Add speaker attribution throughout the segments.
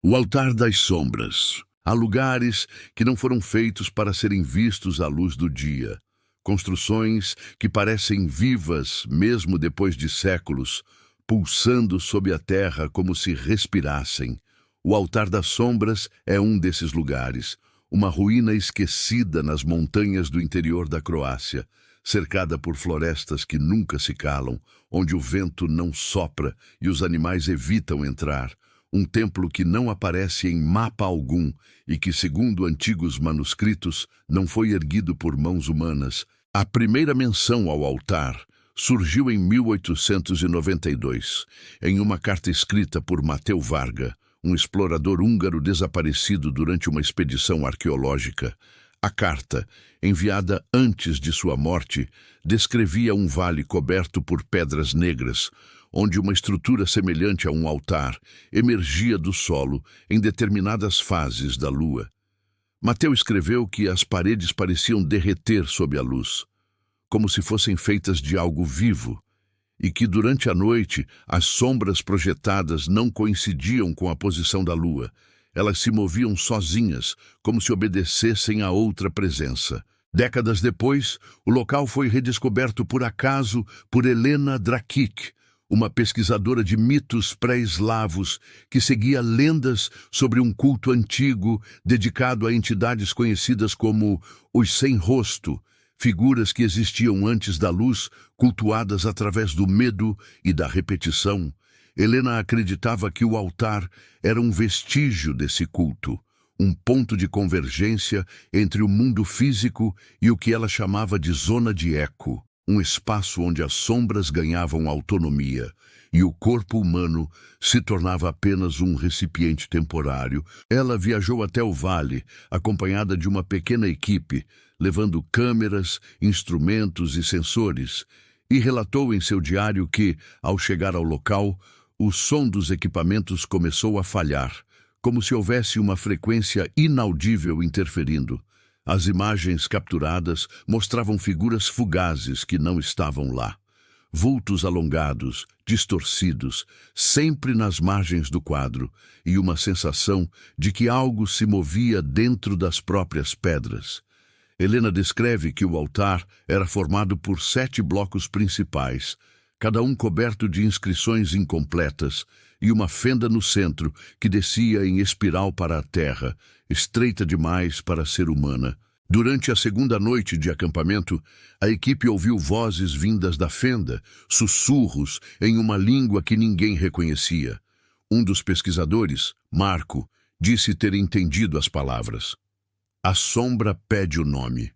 Speaker 1: O altar das sombras. Há lugares que não foram feitos para serem vistos à luz do dia. Construções que parecem vivas mesmo depois de séculos, pulsando sob a terra como se respirassem. O altar das sombras é um desses lugares, uma ruína esquecida nas montanhas do interior da Croácia, cercada por florestas que nunca se calam, onde o vento não sopra e os animais evitam entrar. Um templo que não aparece em mapa algum e que, segundo antigos manuscritos, não foi erguido por mãos humanas. A primeira menção ao altar surgiu em 1892, em uma carta escrita por Mateu Varga, um explorador húngaro desaparecido durante uma expedição arqueológica. A carta, enviada antes de sua morte, descrevia um vale coberto por pedras negras, onde uma estrutura semelhante a um altar emergia do solo em determinadas fases da lua. Mateu escreveu que as paredes pareciam derreter sob a luz, como se fossem feitas de algo vivo, e que durante a noite as sombras projetadas não coincidiam com a posição da lua. Elas se moviam sozinhas, como se obedecessem a outra presença. Décadas depois, o local foi redescoberto por acaso por Helena Drakic, uma pesquisadora de mitos pré-eslavos que seguia lendas sobre um culto antigo dedicado a entidades conhecidas como os sem-rosto, figuras que existiam antes da luz, cultuadas através do medo e da repetição. Helena acreditava que o altar era um vestígio desse culto, um ponto de convergência entre o mundo físico e o que ela chamava de zona de eco, um espaço onde as sombras ganhavam autonomia e o corpo humano se tornava apenas um recipiente temporário. Ela viajou até o vale, acompanhada de uma pequena equipe, levando câmeras, instrumentos e sensores, e relatou em seu diário que, ao chegar ao local, o som dos equipamentos começou a falhar, como se houvesse uma frequência inaudível interferindo. As imagens capturadas mostravam figuras fugazes que não estavam lá. Vultos alongados, distorcidos, sempre nas margens do quadro, e uma sensação de que algo se movia dentro das próprias pedras. Helena descreve que o altar era formado por 7 blocos principais, cada um coberto de inscrições incompletas, e uma fenda no centro que descia em espiral para a terra, estreita demais para ser humana. Durante a segunda noite de acampamento, a equipe ouviu vozes vindas da fenda, sussurros em uma língua que ninguém reconhecia. Um dos pesquisadores, Marco, disse ter entendido as palavras. A sombra pede o nome.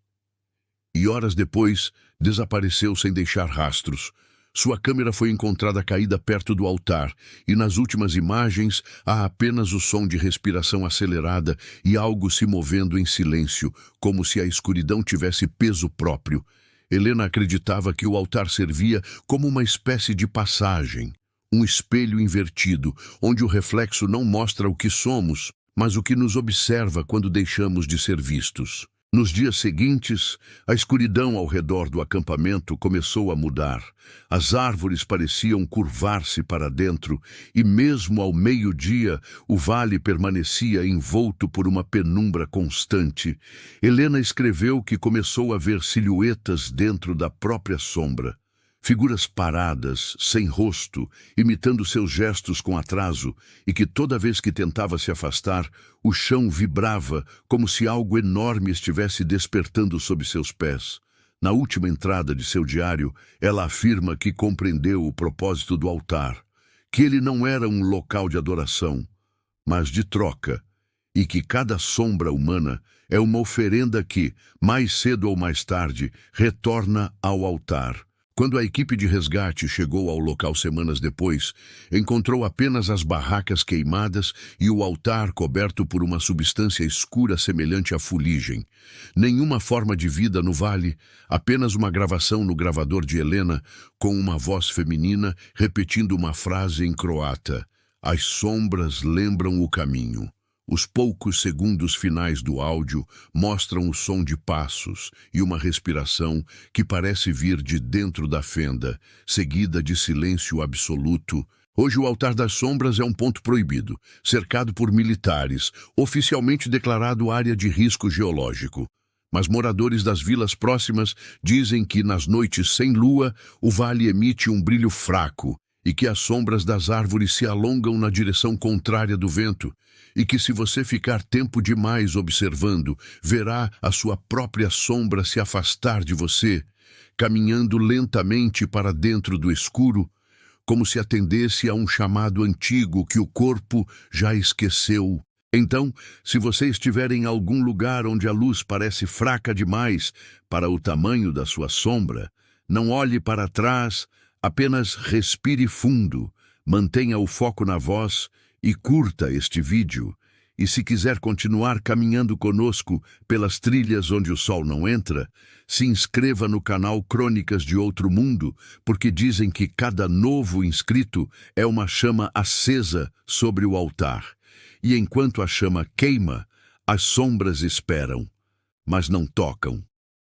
Speaker 1: E horas depois, desapareceu sem deixar rastros. Sua câmera foi encontrada caída perto do altar, e nas últimas imagens há apenas o som de respiração acelerada e algo se movendo em silêncio, como se a escuridão tivesse peso próprio. Helena acreditava que o altar servia como uma espécie de passagem, um espelho invertido, onde o reflexo não mostra o que somos, mas o que nos observa quando deixamos de ser vistos. Nos dias seguintes, a escuridão ao redor do acampamento começou a mudar. As árvores pareciam curvar-se para dentro e mesmo ao meio-dia o vale permanecia envolto por uma penumbra constante. Helena escreveu que começou a ver silhuetas dentro da própria sombra. Figuras paradas, sem rosto, imitando seus gestos com atraso, e que toda vez que tentava se afastar, o chão vibrava como se algo enorme estivesse despertando sob seus pés. Na última entrada de seu diário, ela afirma que compreendeu o propósito do altar, que ele não era um local de adoração, mas de troca, e que cada sombra humana é uma oferenda que, mais cedo ou mais tarde, retorna ao altar. Quando a equipe de resgate chegou ao local semanas depois, encontrou apenas as barracas queimadas e o altar coberto por uma substância escura semelhante à fuligem. Nenhuma forma de vida no vale, apenas uma gravação no gravador de Helena com uma voz feminina repetindo uma frase em croata: "As sombras lembram o caminho." Os poucos segundos finais do áudio mostram o som de passos e uma respiração que parece vir de dentro da fenda, seguida de silêncio absoluto Hoje o Altar das Sombras é um ponto proibido, cercado por militares, oficialmente declarado área de risco geológico. Mas moradores das vilas próximas dizem que nas noites sem lua o vale emite um brilho fraco e que as sombras das árvores se alongam na direção contrária do vento e que se você ficar tempo demais observando, verá a sua própria sombra se afastar de você, caminhando lentamente para dentro do escuro, como se atendesse a um chamado antigo que o corpo já esqueceu. Então, se você estiver em algum lugar onde a luz parece fraca demais para o tamanho da sua sombra, não olhe para trás, apenas respire fundo, mantenha o foco na voz e curta este vídeo. E se quiser continuar caminhando conosco pelas trilhas onde o sol não entra, se inscreva no canal Crônicas de Outro Mundo, porque dizem que cada novo inscrito é uma chama acesa sobre o altar. E enquanto a chama queima, as sombras esperam, mas não tocam.